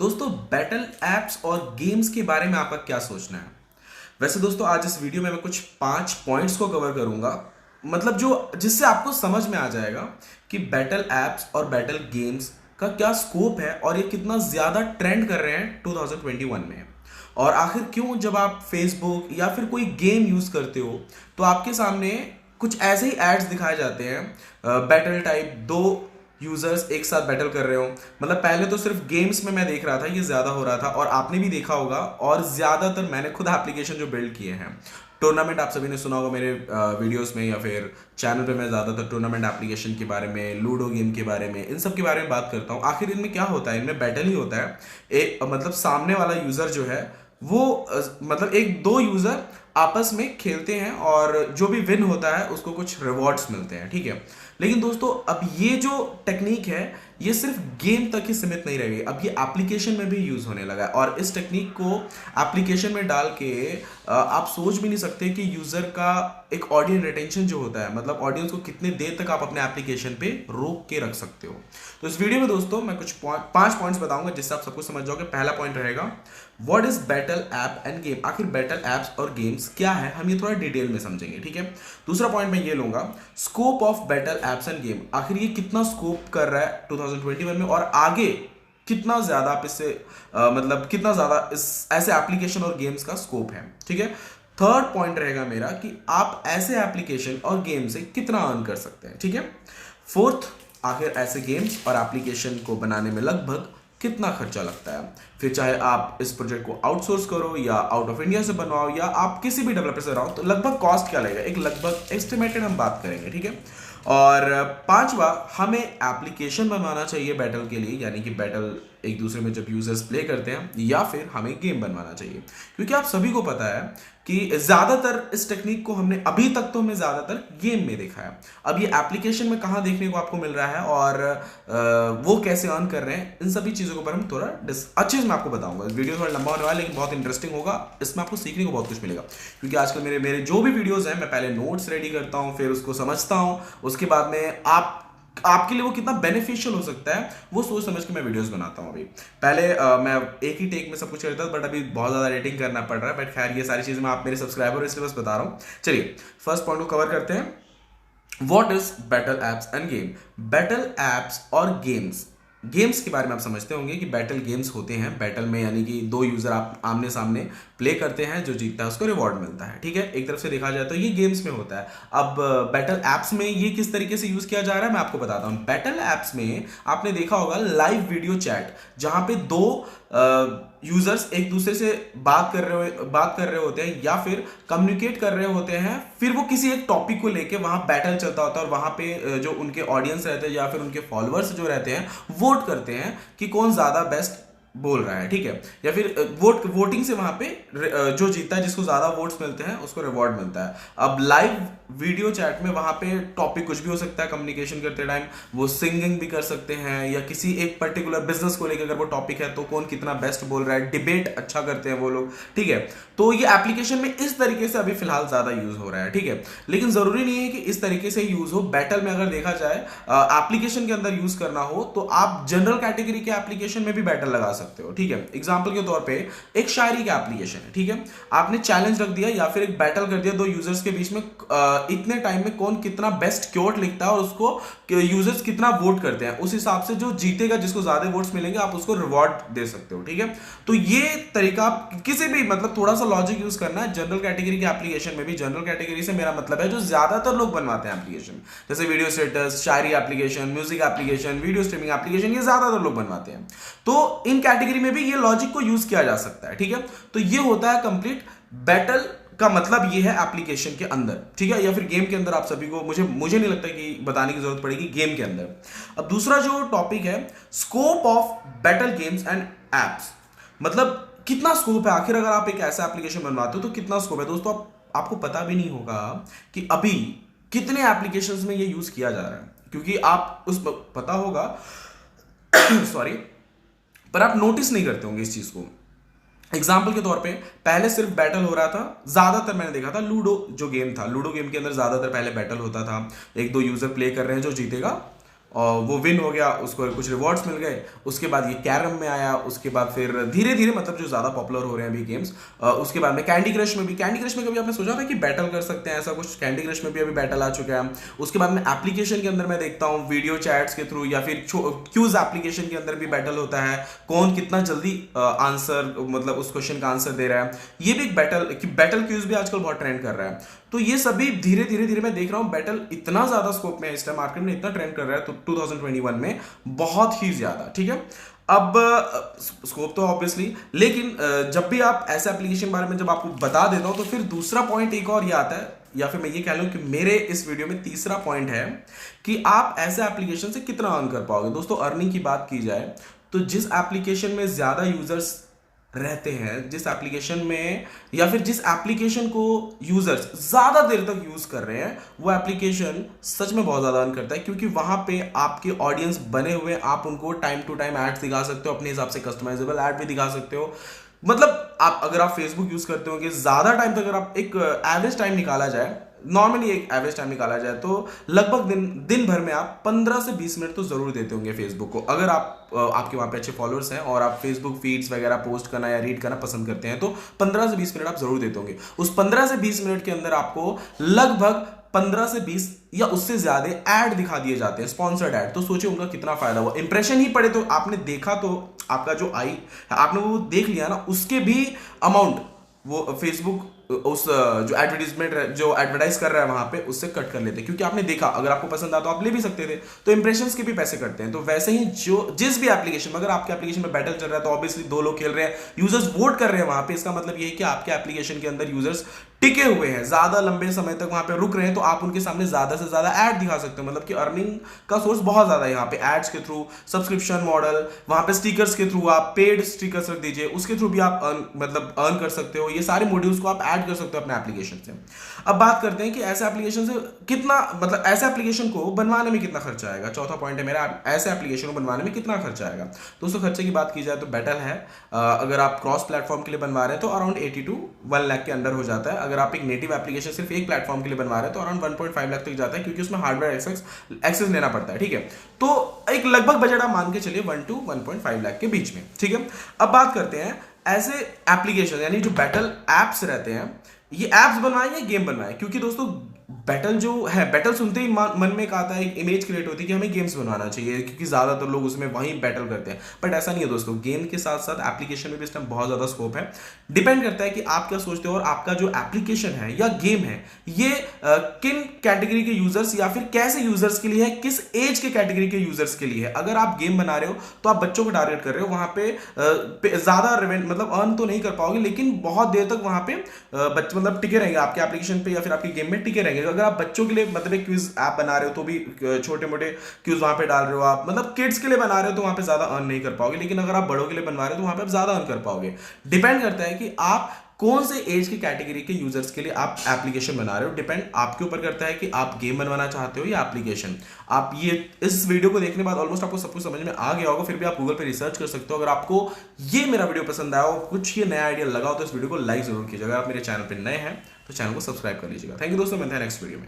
दोस्तों battle apps और games के बारे में आपका क्या सोचना है। वैसे दोस्तों आज इस वीडियो में मैं कुछ 5 पॉइंट्स को कवर करूंगा, मतलब जो जिससे आपको समझ में आ जाएगा कि बैटल एप्स और बैटल गेम्स का क्या स्कोप है और ये कितना ज्यादा ट्रेंड कर रहे हैं 2021 में। और आखिर क्यों जब आप फेसबुक या फिर कोई गेम यूज करते हो तो आपके सामने कुछ ऐसे ही एड्स दिखाए जाते हैं, बैटल टाइप, दो यूजर्स एक साथ बैटल कर रहे हो। मतलब पहले तो सिर्फ गेम्स में मैं देख रहा था, ये ज्यादा हो रहा था और आपने भी देखा होगा। और ज्यादातर मैंने खुद एप्लीकेशन जो बिल्ड किए हैं, टूर्नामेंट आप सभी ने सुना होगा मेरे वीडियोस में या फिर चैनल पे। मैं ज्यादातर टूर्नामेंट एप्लीकेशन के बारे में, लूडो गेम के बारे में, इन सब के बारे में बात करता हूँ। आखिर इनमें क्या होता है, इनमें बैटल ही होता है। एक मतलब सामने वाला यूजर जो है वो मतलब एक दो यूजर आपस में खेलते हैं और जो भी विन होता है उसको कुछ रिवॉर्ड्स मिलते हैं, ठीक है। लेकिन दोस्तों अब ये जो टेक्निक है ये सिर्फ गेम तक ही सीमित नहीं रह गई, अब ये एप्लीकेशन में भी यूज होने लगा है। और इस टेक्निक को एप्लीकेशन में डाल के आप सोच भी नहीं सकते कि यूजर का एक ऑडियंस रिटेंशन जो होता है, मतलब ऑडियंस को कितने देर तक आप अपने एप्लीकेशन पे रोक के रख सकते हो। तो इस वीडियो में दोस्तों मैं कुछ 5 पॉइंट्स बताऊंगा जिससे आप सबको समझ जाओगे। पहला पॉइंट रहेगा what is battle app end game. आखिर बैटल एप्स और गेम्स क्या है, हम ये थोड़ा डिटेल में समझेंगे, ठीक है। दूसरा पॉइंट मैं ये लूंगा, scope of battle apps end game. आखिर ये कितना स्कोप कर रहा है 2021 में और आगे कितना ज्यादा आप इससे मतलब कितना ज्यादा इस ऐसे एप्लीकेशन और गेम्स का स्कोप है, ठीक है। थर्ड पॉइंट रहेगा मेरा कि आप ऐसे एप्लीकेशन और गेम से कितना अर्न कर सकते हैं, ठीक है। फोर्थ, आखिर ऐसे गेम्स और एप्लीकेशन को बनाने में लगभग कितना खर्चा लगता है। फिर चाहे आप इस प्रोजेक्ट को आउटसोर्स करो या आउट ऑफ इंडिया से बनवाओ या आप किसी भी डेवलपर से बनाओ, तो लगभग कॉस्ट क्या लगेगा, एक लगभग एस्टिमेटेड हम बात करेंगे, ठीक है। और पांचवा, हमें एप्लीकेशन बनवाना चाहिए बैटल के लिए, यानी कि बैटल एक दूसरे में जब यूजर्स प्ले करते हैं, या फिर हमें गेम बनवाना चाहिए। क्योंकि आप सभी को पता है कि ज्यादातर इस टेक्निक को हमने अभी तक तो हमें ज्यादातर गेम में देखा है। अब ये एप्लीकेशन में कहाँ देखने को आपको मिल रहा है और वो कैसे अर्न कर रहे हैं, इन सभी चीजों के ऊपर हम थोड़ा अच्छे से मैं आपको बताऊंगा। वीडियो थोड़ा लंबा होने वाला है लेकिन बहुत इंटरेस्टिंग होगा, इसमें आपको सीखने को बहुत कुछ मिलेगा। क्योंकि आजकल मेरे मेरे जो भी वीडियोस हैं, मैं पहले नोट्स रेडी करता हूँ, फिर उसको समझता हूँ, उसके बाद में आपके लिए वो कितना बेनिफिशियल हो सकता है वो सोच समझ के मैं वीडियोस बनाता हूँ। अभी पहले मैं एक ही टेक में सब कुछ करता था, बट अभी बहुत ज्यादा एडिटिंग करना पड़ रहा है। बट खैर ये सारी चीजें मैं आप मेरे सब्सक्राइबर इसलिए बस बता रहा हूँ। चलिए फर्स्ट पॉइंट को कवर करते हैं, what is battle apps end game. Battle apps और गेम्स, गेम्स के बारे में आप समझते होंगे कि बैटल गेम्स होते हैं। बैटल में यानी कि दो यूजर आप आमने सामने प्ले करते हैं, जो जीतता है उसको रिवॉर्ड मिलता है, ठीक है। एक तरफ से देखा जाए तो ये गेम्स में होता है। अब बैटल एप्स में ये किस तरीके से यूज किया जा रहा है मैं आपको बताता हूं। बैटल एप्स में आपने देखा होगा लाइव वीडियो चैट, जहां पे दो यूजर्स एक दूसरे से बात कर रहे होते हैं या फिर कम्युनिकेट कर रहे होते हैं, फिर वो किसी एक टॉपिक को लेके वहां बैटल चलता होता है और वहां पे जो उनके ऑडियंस रहते हैं या फिर उनके फॉलोअर्स जो रहते हैं वोट करते हैं कि कौन ज्यादा बेस्ट बोल रहा है, ठीक है। या फिर वोटिंग से वहां पे जो जीतता है, जिसको ज्यादा वोट्स मिलते हैं उसको रिवॉर्ड मिलता है। अब लाइव वीडियो चैट में वहां पे टॉपिक कुछ भी हो सकता है। कम्युनिकेशन करते टाइम वो सिंगिंग भी कर सकते हैं या किसी एक पर्टिकुलर बिजनेस को लेकर अगर वो टॉपिक है तो कौन कितना बेस्ट बोल रहा है, डिबेट अच्छा करते हैं वो लोग, ठीक है। तो ये एप्लीकेशन में इस तरीके से अभी फिलहाल ज्यादा यूज हो रहा है, ठीक है। लेकिन जरूरी नहीं है कि इस तरीके से यूज हो। बैटल में अगर देखा जाए एप्लीकेशन के अंदर यूज करना हो तो आप जनरल कैटेगरी के एप्लीकेशन में भी बैटल लगा सकते हो, ठीक है। एग्जांपल के तौर पे एक शायरी का एप्लीकेशन है, ठीक है। आपने चैलेंज रख दिया या फिर एक बैटल कर दिया दो यूजर्स के बीच में, इतने टाइम में कौन कितना बेस्ट क्योट लिखता है और उसको यूजर्स कितना वोट करते हैं, उस हिसाब से जो जीतेगा, जिसको ज्यादा वोट्स मिलेंगे, आप उसको रिवॉर्ड दे सकते हो, ठीक है। तो ये तरीका आप किसी भी मतलब थोड़ा सा लॉजिक यूज करना है। जनरल कैटेगरी के एप्लीकेशन में भी, जनरल कैटेगरी से मेरा मतलब है जो ज्यादातर लोग बनवाते हैं एप्लीकेशन, जैसे वीडियो स्टेटस, शायरी application, music application, video streaming application, ये ज्यादातर लोग बनवाते हैं। तो इन कैटेगरी में भी ये लॉजिक को यूज किया जा सकता है, ठीक है। तो ये होता है कंप्लीट बैटल का मतलब, ये है एप्लीकेशन के अंदर, ठीक है, या फिर गेम के अंदर। आप सभी को मुझे नहीं लगता कि बताने की जरूरत पड़ेगी गेम के अंदर। अब दूसरा जो टॉपिक है, scope of battle games and apps, मतलब कितना स्कोप है। आखिर अगर आप एक ऐसा एप्लीकेशन बनवाते हो तो कितना स्कोप है। दोस्तों आपको पता भी नहीं होगा कि अभी कितने एप्लीकेशंस में ये यूज किया जा रहा है, क्योंकि आप उस पता होगा सॉरी, पर आप नोटिस नहीं करते होंगे इस चीज को। एग्जाम्पल के तौर पे पहले सिर्फ बैटल हो रहा था, ज्यादातर मैंने देखा था लूडो जो गेम था, लूडो गेम के अंदर ज्यादातर पहले बैटल होता था, एक दो यूजर प्ले कर रहे हैं, जो जीतेगा और वो विन हो गया, उसको कुछ रिवॉर्ड्स मिल गए। उसके बाद ये कैरम में आया, उसके बाद फिर धीरे धीरे मतलब जो ज़्यादा पॉपुलर हो रहे हैं अभी गेम्स। उसके बाद में कैंडी क्रश में कभी आपने सोचा था कि बैटल कर सकते हैं ऐसा कुछ? कैंडी क्रश में भी अभी बैटल आ चुका है। उसके बाद में एप्लीकेशन के अंदर मैं देखता हूँ वीडियो चैट्स के थ्रू या फिर क्यूज एप्लीकेशन के अंदर भी बैटल होता है, कौन कितना जल्दी आंसर मतलब उस क्वेश्चन का आंसर दे रहा है। ये भी एक बैटल क्यूज भी आजकल बहुत ट्रेंड कर रहा है। तो ये सभी धीरे धीरे मैं देख रहा हूं बैटल इतना ज्यादा स्कोप में है इस टाइम, मार्केट में इतना ट्रेंड कर रहा है तो 2021 में बहुत ही ज्यादा। ठीक है, अब स्कोप तो ऑब्वियसली, लेकिन जब भी आप ऐसे एप्लीकेशन के बारे में जब आपको बता देता हूं तो फिर दूसरा पॉइंट एक और ये आता है, या फिर मैं ये कह लूं कि मेरे इस वीडियो में तीसरा पॉइंट है कि आप ऐसे एप्लीकेशन से कितना अर्न कर पाओगे। दोस्तों, अर्निंग की बात की जाए तो जिस एप्लीकेशन में ज्यादा यूजर्स रहते हैं, जिस एप्लीकेशन में या फिर जिस एप्लीकेशन को यूजर्स ज्यादा देर तक यूज कर रहे हैं, वो एप्लीकेशन सच में बहुत ज्यादा अर्न करता है, क्योंकि वहां पे आपके ऑडियंस बने हुए, आप उनको टाइम टू टाइम एड्स दिखा सकते हो, अपने हिसाब से कस्टमाइजेबल ऐड भी दिखा सकते हो। मतलब आप अगर आप फेसबुक यूज करते होंगे ज्यादा टाइम तक, अगर आप एक एवरेज टाइम निकाला जाए, नॉर्मली एक एवरेज टाइम निकाला जाए तो लगभग दिन भर में आप 15 से 20 मिनट तो जरूर देते होंगे फेसबुक को। अगर आपके वहां पे अच्छे फॉलोअर्स हैं और आप फेसबुक फीड्स वगैरह पोस्ट करना या रीड करना पसंद करते हैं तो 15 से 20 मिनट आप जरूर देते होंगे। उस 15 से 20 मिनट के अंदर आपको लगभग 15 से 20 या उससे ज्यादा ऐड दिखा दिए जाते हैं, स्पॉन्सर्ड ऐड। तो सोचिए उनका कितना फायदा हुआ। इंप्रेशन ही पड़े तो आपने देखा, तो आपका जो आई आपने वो देख लिया ना, उसके भी अमाउंट वो फेसबुक उस जो एडवर्टीजमेंट जो एडवर्टाइज कर रहा है वहां पे उससे कट कर लेते हैं, क्योंकि आपने देखा, अगर आपको पसंद आता तो आप ले भी सकते थे। तो इंप्रेशंस के भी पैसे करते हैं। तो वैसे ही जो जिस भी एप्लीकेशन में, अगर आपके एप्लीकेशन में बैटल चल रहा है तो ऑब्वियसली दो लोग खेल रहे हैं, यूजर्स वोट कर रहे हैं वहां पे, इसका मतलब ये है कि आपके एप्लीकेशन के अंदर यूजर्स टिके हुए हैं, ज्यादा लंबे समय तक वहां पे रुक रहे हैं, तो आप उनके सामने ज्यादा से ज्यादा ऐड दिखा सकते हो। मतलब कि अर्निंग का सोर्स बहुत ज्यादा है यहाँ पे, एड्स के थ्रू, सब्सक्रिप्शन मॉडल, वहां पे स्टिकर्स के थ्रू, आप पेड स्टिकर्स रख दीजिए, उसके थ्रू भी आप अर्न कर सकते हो। ये सारे मॉड्यूल्स को आप ऐड कर सकते हो अपने एप्लीकेशन से। अब बात करते हैं कि ऐसे एप्लीकेशन से कितना, मतलब ऐसे एप्लीकेशन को बनवाने में कितना खर्चा आएगा। चौथा पॉइंट है मेरा, ऐसे एप्लीकेशन को बनवाने में कितना खर्चा आएगा। दोस्तों, खर्चे की बात की जाए तो बैटल है, अगर आप क्रॉस प्लेटफॉर्म के लिए बनवा रहे हैं तो अराउंड 80 to 1 लाख के अंडर हो जाता है। अगर आप एक नेटिव एप्लीकेशन सिर्फ एक प्लेटफॉर्म के लिए बनवा रहे हैं तो अराउंड 1.5 लाख तक जाता है, क्योंकि उसमें हार्डवेयर एक्सेस लेना पड़ता है। ठीक है, तो एक लगभग बजट आप मान के चलिए 1 to 1.5 लाख के बीच में। ठीक है, अब बात करते हैं ऐसे एप्लीकेशन, यानी जो बैटल एप्स रहते हैं, ये एप्स बनवाएं या गेम बनवाएं। क्योंकि दोस्तों बैटल जो है, बैटल सुनते ही मन में एक आता है, एक इमेज क्रिएट होती है कि हमें गेम्स बनवाना चाहिए, क्योंकि ज्यादातर लोग उसमें वहीं बैटल करते हैं। बट ऐसा नहीं है दोस्तों, गेम के साथ साथ एप्लीकेशन में भी इस टाइम बहुत ज्यादा स्कोप है। डिपेंड करता है कि आप क्या सोचते हो और आपका जो एप्लीकेशन है या गेम है ये किन कैटेगरी के यूजर्स या फिर कैसे यूजर्स के लिए है, किस एज के कैटेगरी के यूजर्स के लिए है। अगर आप गेम बना रहे हो तो आप बच्चों को टारगेट कर रहे हो, वहां पे ज्यादा मतलब अर्न तो नहीं कर पाओगे, लेकिन बहुत देर तक वहां पे बच्चे मतलब टिके रहेंगे आपके एप्लीकेशन पे या फिर आपके गेम में टिके रहेंगे। अगर आप बच्चों के लिए मतलब एक क्विज ऐप बना रहे हो तो भी छोटे मोटे क्विज वहां पे डाल रहे हो आप, मतलब किड्स के लिए बना रहे हो तो वहां पे ज्यादा अर्न नहीं कर पाओगे, लेकिन अगर आप बड़ों के लिए बनवा रहे हो तो वहां पे आप ज्यादा अर्न कर पाओगे। डिपेंड करता है कि आप कौन से एज की कैटेगरी के यूजर्स के लिए आप एप्लीकेशन बना रहे हो। डिपेंड आपके ऊपर करता है कि आप गेम बनवाना चाहते हो या एप्लीकेशन। आप ये इस वीडियो को देखने के बाद ऑलमोस्ट आपको सब कुछ समझ में आ गया होगा, फिर भी आप गूगल पे रिसर्च कर सकते हो। अगर आपको ये मेरा वीडियो पसंद आया हो, कुछ ये नया आइडिया लगा हो, तो इस वीडियो को लाइक जरूर कीजिएगा। अगर आप मेरे चैनल पर नए हैं तो चैनल को सब्सक्राइब कर लीजिएगा। थैंक यू दोस्तों, मिलते हैं नेक्स्ट वीडियो में।